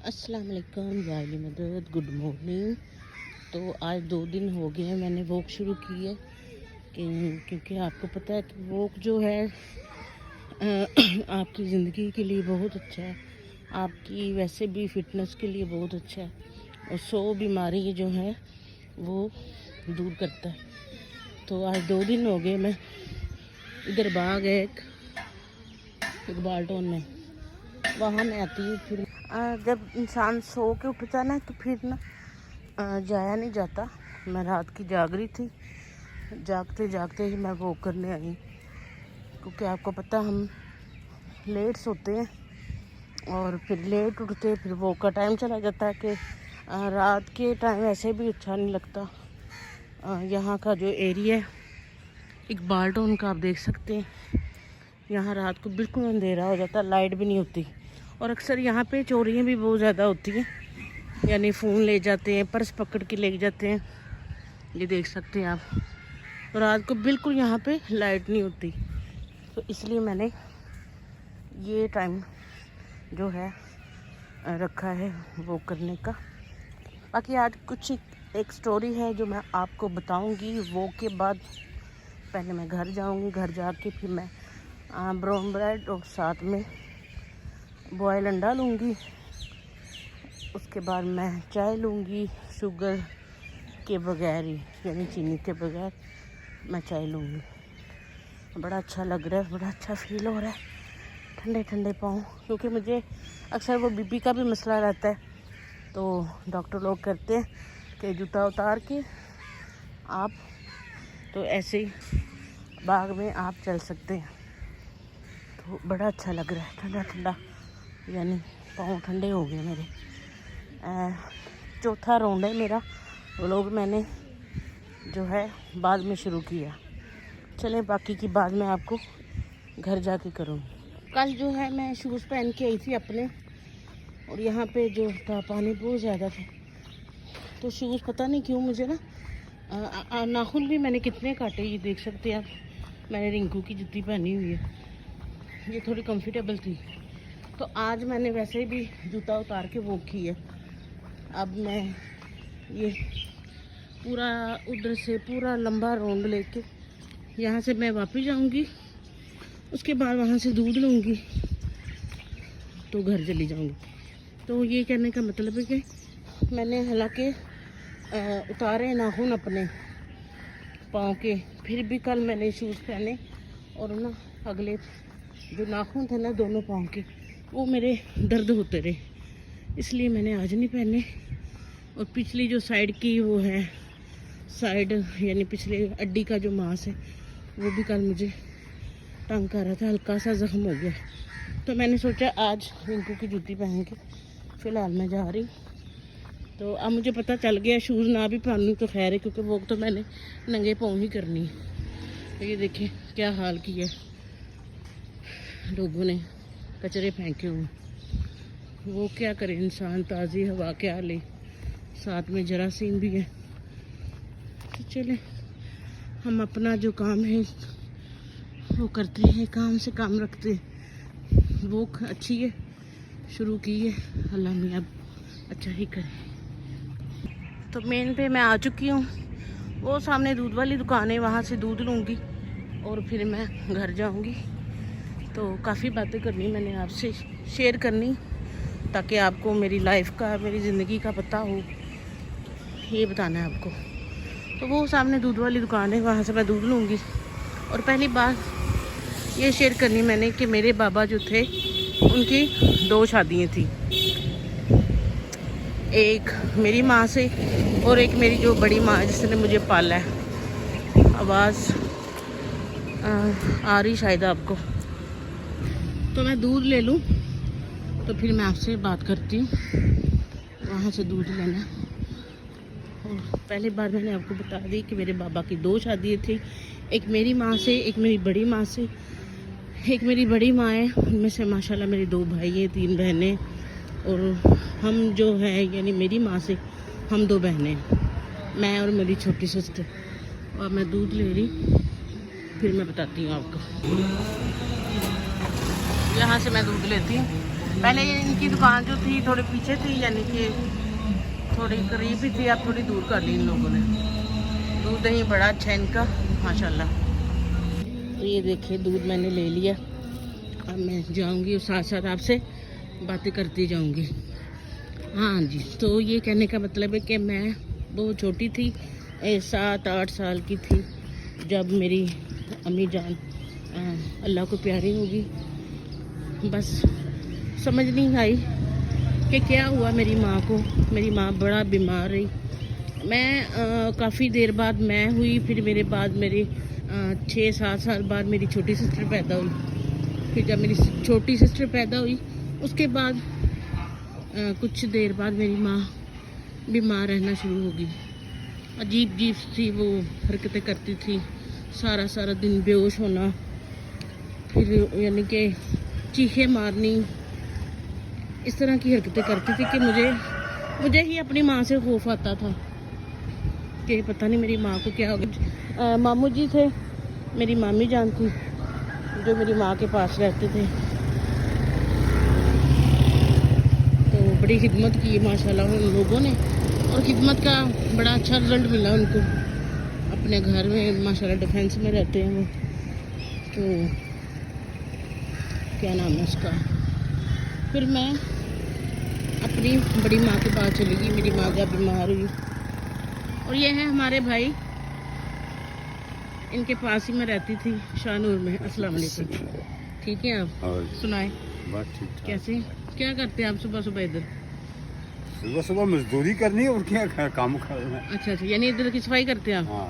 अस्सलाम वालेकुम याली मदद, गुड मॉर्निंग। तो आज 2 दिन हो गए हैं मैंने वॉक शुरू की है क्योंकि आपको पता है कि वॉक जो है आपकी ज़िंदगी के लिए बहुत अच्छा है, आपकी वैसे भी फिटनेस के लिए बहुत अच्छा है और 100 बीमारी जो है वो दूर करता है। तो आज 2 दिन हो गए मैं इधर बाग है एक इकबाल टाउन में, वहाँ मैं आती हूँ। फिर जब इंसान सो के उठता ना तो फिर ना जाया नहीं जाता। मैं रात की जाग रही थी, जागते जागते ही मैं वॉक करने आई, क्योंकि आपको पता हम लेट सोते हैं और फिर लेट उठते, फिर वॉक का टाइम चला जाता है कि रात के टाइम ऐसे भी अच्छा नहीं लगता। यहाँ का जो एरिया है इकबाल टाउन का आप देख सकते हैं, यहाँ रात को बिल्कुल अंधेरा हो जाता, लाइट भी नहीं होती और अक्सर यहाँ पे चोरियाँ भी बहुत ज़्यादा होती हैं, यानी फ़ोन ले जाते हैं, पर्स पकड़ के ले जाते हैं। ये देख सकते हैं आप, तो रात को बिल्कुल यहाँ पे लाइट नहीं होती, तो इसलिए मैंने ये टाइम जो है रखा है वो करने का। बाकी आज कुछ एक स्टोरी है जो मैं आपको बताऊंगी। वो के बाद पहले मैं घर जाऊंगी, घर जाके फिर मैं ब्राउन ब्रेड और साथ में बॉयल अंडा लूँगी। उसके बाद मैं चाय लूँगी, शुगर के बगैर ही, यानी चीनी के बगैर मैं चाय लूँगी। बड़ा अच्छा लग रहा है, बड़ा अच्छा फील हो रहा है, ठंडे ठंडे पाँव, क्योंकि मुझे अक्सर वो बीपी का भी मसला रहता है। तो डॉक्टर लोग कहते हैं कि जूता उतार के आप तो ऐसे ही बाग में आप चल सकते हैं। तो बड़ा अच्छा लग रहा है, ठंडा ठंडा, यानी पाँव ठंडे हो गए मेरे। चौथा राउंड है मेरा व्लॉग, मैंने जो है बाद में शुरू किया। चलें बाकी की बात मैं आपको घर जाके करूँ। कल जो है मैं शूज़ पहन के आई थी अपने, और यहाँ पे जो था पानी बहुत ज़्यादा था, तो शूज़ पता नहीं क्यों मुझे ना नाखून भी मैंने कितने काटे, ये देख सकते हैं आप। मैंने रिंकू की जूती पहनी हुई है, ये थोड़ी कंफर्टेबल थी, तो आज मैंने वैसे भी जूता उतार के वॉक की है। अब मैं ये पूरा उधर से पूरा लंबा राउंड लेके यहाँ से मैं वापस जाऊंगी, उसके बाद वहाँ से दूध लूँगी तो घर चली जाऊंगी। तो ये कहने का मतलब है कि मैंने हालांकि उतारे नाखून अपने पाँव के, फिर भी कल मैंने शूज़ पहने और ना अगले जो नाखून थे ना दोनों पाँव के, वो मेरे दर्द होते रहे, इसलिए मैंने आज नहीं पहने। और पिछली जो साइड की वो है साइड, यानी पिछले अड्डी का जो मांस है वो भी कल मुझे तंग कर रहा था, हल्का सा ज़ख्म हो गया। तो मैंने सोचा आज रिंकू की जूती पहन के फ़िलहाल मैं जा रही। तो अब मुझे पता चल गया शूज़ ना भी पहनूँ तो खैर है, क्योंकि वो तो मैंने नंगे पाँव ही करनी है। तो ये देखिए क्या हाल किया लोगों ने, कचरे फेंके हुए। वो क्या करे इंसान, ताज़ी हवा क्या ले, साथ में जरासीम भी है। तो चले हम अपना जो काम है वो करते हैं, काम से काम रखते हैं। वो अच्छी है, शुरू की है, अल्लाह मियां अच्छा ही करे। तो मेन पे मैं आ चुकी हूँ, वो सामने दूध वाली दुकान है, वहाँ से दूध लूँगी और फिर मैं घर जाऊँगी। तो काफ़ी बातें करनी मैंने आपसे शेयर करनी, ताकि आपको मेरी लाइफ का, मेरी ज़िंदगी का पता हो, ये बताना है आपको। तो वो सामने दूध वाली दुकान है, वहाँ से मैं दूध लूँगी। और पहली बात ये शेयर करनी मैंने कि मेरे बाबा जो थे उनकी 2 शादियाँ थी, एक मेरी माँ से और एक मेरी जो बड़ी माँ जिसने मुझे पाला है। आवाज़ आ रही शायद आपको, तो मैं दूध ले लूँ तो फिर मैं आपसे बात करती हूँ। वहाँ से दूध लेना, और पहली बार मैंने आपको बता दी कि मेरे बाबा की 2 शादियाँ थी, एक मेरी माँ से, एक मेरी बड़ी माँ से। एक मेरी बड़ी माँ है, उनमें से माशाल्लाह मेरे 2 भाई हैं, 3 बहनें, और हम जो है यानी मेरी माँ से हम 2 बहनें, मैं और मेरी छोटी सिस्टर। और मैं दूध ले रही, फिर मैं बताती हूँ आपको। यहाँ से मैं दूध लेती हूँ पहले इनकी दुकान जो थी थोड़ी पीछे थी, यानी कि थोड़ी करीब ही थी, अब थोड़ी दूर कर ली इन लोगों ने। दूध दही बड़ा अच्छा इनका माशाल्लाह। तो ये देखिए दूध मैंने ले लिया, अब मैं जाऊंगी और साथ साथ आपसे बातें करती जाऊंगी। हाँ जी, तो ये कहने का मतलब है कि मैं बहुत छोटी थी, 7-8 साल की थी, जब मेरी अम्मी जान अल्लाह को प्यारी होगी। बस समझ नहीं आई कि क्या हुआ मेरी माँ को। मेरी माँ बड़ा बीमार रही। मैं काफ़ी देर बाद मैं हुई, फिर मेरे बाद मेरे 6-7 साल बाद मेरी छोटी सिस्टर पैदा हुई। फिर जब मेरी छोटी सिस्टर पैदा हुई उसके बाद कुछ देर बाद मेरी माँ बीमार रहना शुरू हो गई। अजीब अजीब सी वो हरकतें करती थी, सारा दिन बेहोश होना, फिर यानी कि चीखें मारनी, इस तरह की हरकतें करती थी कि मुझे ही अपनी माँ से खौफ आता था कि पता नहीं मेरी माँ को क्या हो गया। मामू जी थे, मेरी मामी जान थी, जो मेरी माँ के पास रहते थे। तो बड़ी खिदमत की माशाल्लाह उन लोगों ने, और खिदमत का बड़ा अच्छा रिजल्ट मिला उनको। अपने घर में माशाल्लाह डिफेंस में रहते हैं वो, तो क्या नाम है उसका। फिर मैं अपनी बड़ी माँ के पास चली गई, मेरी माँ जब बीमार हुई। और ये है हमारे भाई, इनके पास ही मैं रहती थी, शाहनूर में। अस्सलाम वालेकुम। ठीक है, आप सुनाए बस ठीक ठाक। कैसे क्या करते हैं आप सुबह सुबह इधर? सुबह मजदूरी करनी है और क्या काम करना है। अच्छा, यानी इधर की सफाई करते हैं आप? हाँ।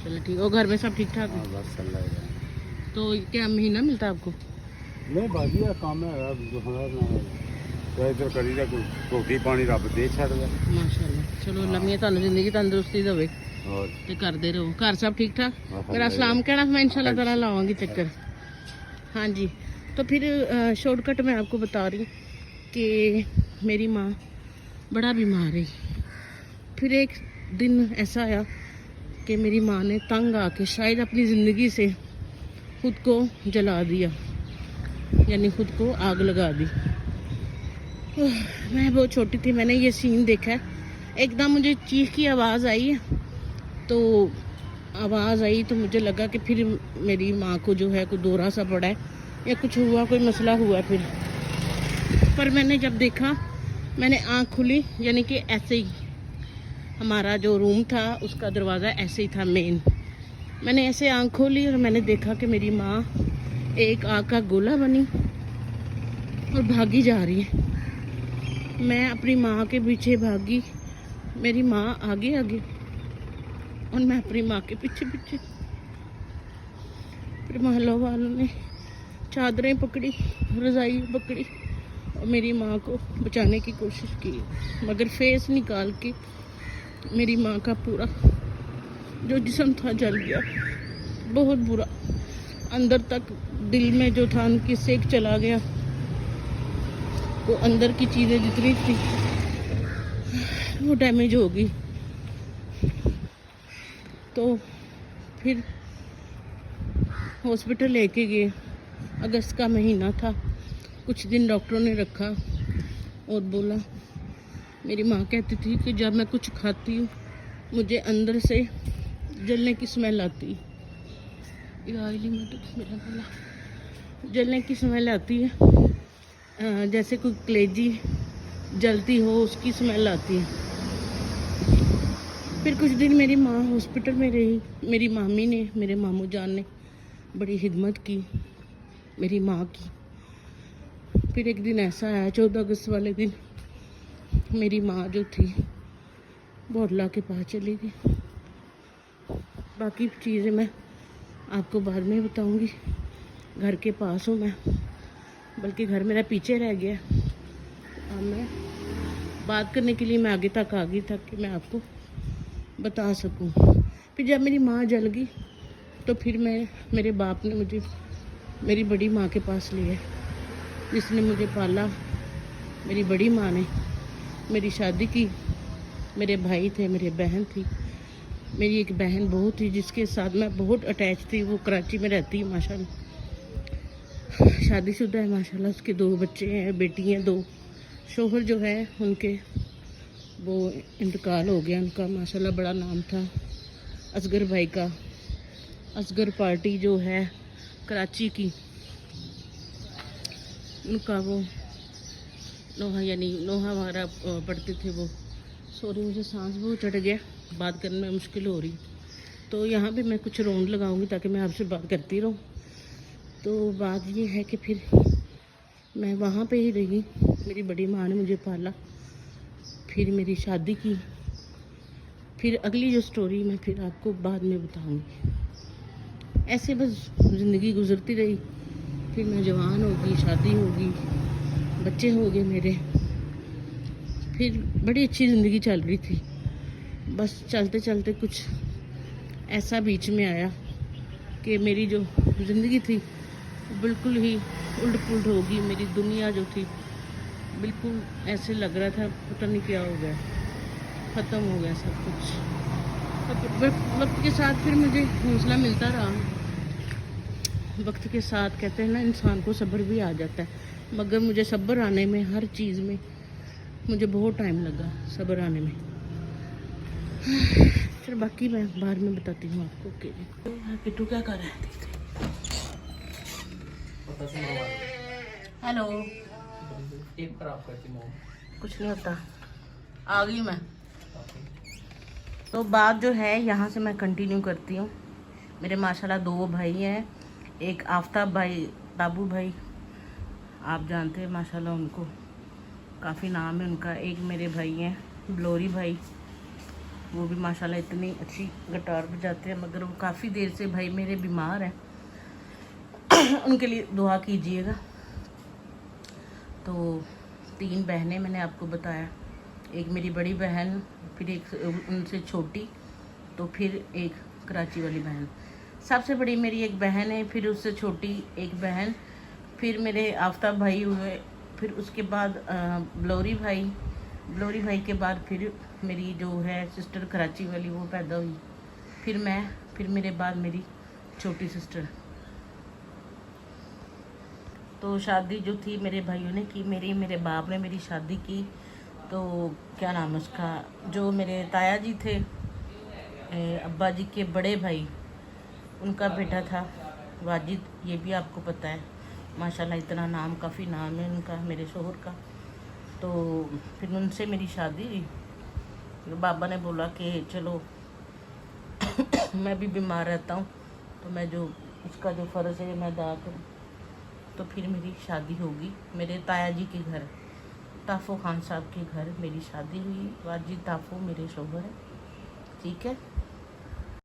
चलो ठीक। और घर में सब ठीक ठाक है? हाँ, बस चल रहा है। तो क्या महीना मिलता है आपको? नहीं बाजी का काम है, तो इधर करी दा कोई रोटी पानी रब दे छड़ दे माशाल्लाह। चलो लम्मी ਤੁਹਾਨੂੰ ਜ਼ਿੰਦਗੀ तंदुरुस्ती देवे और ਤੇ ਕਰਦੇ ਰਹੋ। घर सब ठीक ठाक? हाँ, मेरा सलाम कहना, मैं इंशाल्लाह ताला लाऊंगी चक्कर। हाँ जी, तो फिर शॉर्टकट में आपको बता रही हूँ कि मेरी माँ बड़ा बीमार है। फिर एक दिन ऐसा आया कि मेरी माँ ने तंग आके शायद अपनी ज़िंदगी से खुद को जला दिया, यानी खुद को आग लगा दी। मैं बहुत छोटी थी, मैंने ये सीन देखा है। एकदम मुझे चीख की आवाज़ आई है, तो आवाज़ आई तो मुझे लगा कि फिर मेरी माँ को जो है कोई दौरा सा पड़ा है या कुछ हुआ, कोई मसला हुआ फिर। पर मैंने जब देखा, मैंने आँख खुली, यानी कि ऐसे ही हमारा जो रूम था उसका दरवाज़ा ऐसे ही था मेन। मैंने ऐसे आँख खोली और मैंने देखा कि मेरी माँ एक आग का गोला बनी और भागी जा रही है। मैं अपनी माँ के पीछे भागी, मेरी माँ आगे आगे और मैं अपनी माँ के पीछे पीछे। फिर मोहल्ला वालों ने चादरें पकड़ी, रज़ाई पकड़ी और मेरी माँ को बचाने की कोशिश की, मगर फेस निकाल के मेरी माँ का पूरा जो जिस्म था जल गया, बहुत बुरा। अंदर तक दिल में जो था उनकी सेक चला गया। वो अंदर की चीज़ें जितनी थी वो डैमेज हो गई। तो फिर हॉस्पिटल लेके गए। अगस्त का महीना था। कुछ दिन डॉक्टरों ने रखा और बोला, मेरी माँ कहती थी कि जब मैं कुछ खाती हूँ मुझे अंदर से जलने की स्मेल आती है। जलने की स्मेल आती है, जैसे कोई कलेजी जलती हो उसकी स्मेल आती है। फिर कुछ दिन मेरी माँ हॉस्पिटल में रही। मेरी मामी ने, मेरे मामू जान ने बड़ी खिदमत की मेरी माँ की। फिर एक दिन ऐसा आया, 14 अगस्त वाले दिन मेरी माँ जो थी वो अल्लाह के पास चली गई। बाकी चीज़ें मैं आपको बाद में बताऊंगी। घर के पास हूँ मैं, बल्कि घर मेरा पीछे रह गया। अब मैं बात करने के लिए मैं आगे तक आ गई ताकि मैं आपको बता सकूं। फिर जब मेरी माँ जल गई तो फिर मेरे बाप ने मुझे मेरी बड़ी माँ के पास लिया, जिसने मुझे पाला। मेरी बड़ी माँ ने मेरी शादी की। मेरे भाई थे, मेरी बहन थी। मेरी एक बहन बहुत थी जिसके साथ मैं बहुत अटैच थी, वो कराची में रहती है माशाल्लाह। शादीशुदा है माशाल्लाह, उसके 2 बच्चे हैं, बेटी हैं 2। शोहर जो है उनके वो इंतकाल हो गया उनका, माशाल्लाह बड़ा नाम था असगर भाई का। असगर पार्टी जो है कराची की, उनका वो नोहा, यानी नोहा हमारा पढ़ते थे वो। सॉरी मुझे सांस बहुत चढ़ गया, बात करने में मुश्किल हो रही। तो यहाँ पे मैं कुछ राउंड लगाऊंगी ताकि मैं आपसे बात करती रहूँ। तो बात ये है कि फिर मैं वहाँ पे ही रही, मेरी बड़ी माँ ने मुझे पाला, फिर मेरी शादी की। फिर अगली जो स्टोरी मैं फिर आपको बाद में बताऊंगी। ऐसे बस ज़िंदगी गुजरती रही। फिर मैं जवान होगी, शादी होगी, बच्चे हो गए मेरे। फिर बड़ी अच्छी ज़िंदगी चल रही थी। बस चलते चलते कुछ ऐसा बीच में आया कि मेरी जो ज़िंदगी थी बिल्कुल ही उल्ट पुल्ट हो गई। मेरी दुनिया जो थी बिल्कुल ऐसे लग रहा था पता नहीं क्या हो गया, ख़त्म हो गया सब कुछ। वक्त के साथ फिर मुझे हौसला मिलता रहा। वक्त के साथ कहते हैं ना इंसान को सब्र भी आ जाता है, मगर मुझे सब्र आने में, हर चीज़ में मुझे बहुत टाइम लगा सब्र आने में। फिर बाकी मैं बाद में बताती हूँ आपको। ओके जी, किट्टू क्या कर रहा है? हेलो, कुछ नहीं होता, आ गई मैं। तो बात जो है यहाँ से मैं कंटिन्यू करती हूँ। मेरे माशाल्लाह 2 भाई हैं, एक आफ्ताब भाई, ताबू भाई आप जानते हैं माशाल्लाह उनको, काफ़ी नाम है उनका। एक मेरे भाई हैं ब्लोरी भाई, वो भी माशाल्लाह इतनी अच्छी गिटार बजाते हैं, मगर वो काफ़ी देर से भाई मेरे बीमार हैं। उनके लिए दुआ कीजिएगा। तो 3 बहनें मैंने आपको बताया, एक मेरी बड़ी बहन, फिर एक उनसे छोटी, तो फिर एक कराची वाली बहन। सबसे बड़ी मेरी एक बहन है, फिर उससे छोटी एक बहन, फिर मेरे आफ्ताब भाई हुए, फिर उसके बाद ब्लोरी भाई के बाद फिर मेरी जो है सिस्टर कराची वाली वो पैदा हुई, फिर मैं, फिर मेरे बाद मेरी छोटी सिस्टर। तो शादी जो थी मेरे भाइयों ने की, मेरे बाप ने मेरी शादी की। तो क्या नाम है उसका, जो मेरे ताया जी थे, अब्बा जी के बड़े भाई, उनका बेटा था वाजिद, ये भी आपको पता है माशाल्लाह, इतना नाम, काफ़ी नाम है उनका, मेरे शोहर का। तो फिर उनसे मेरी शादी हुई। फिर बाबा ने बोला कि चलो मैं भी बीमार रहता हूँ, तो मैं जो उसका जो फ़र्ज़ है मैं अदा करूँ। तो फिर मेरी शादी होगी मेरे ताया जी के घर, ताफ़ो खान साहब के घर मेरी शादी हुई। वाजिद ताफ़ो मेरे शोहर है, ठीक है।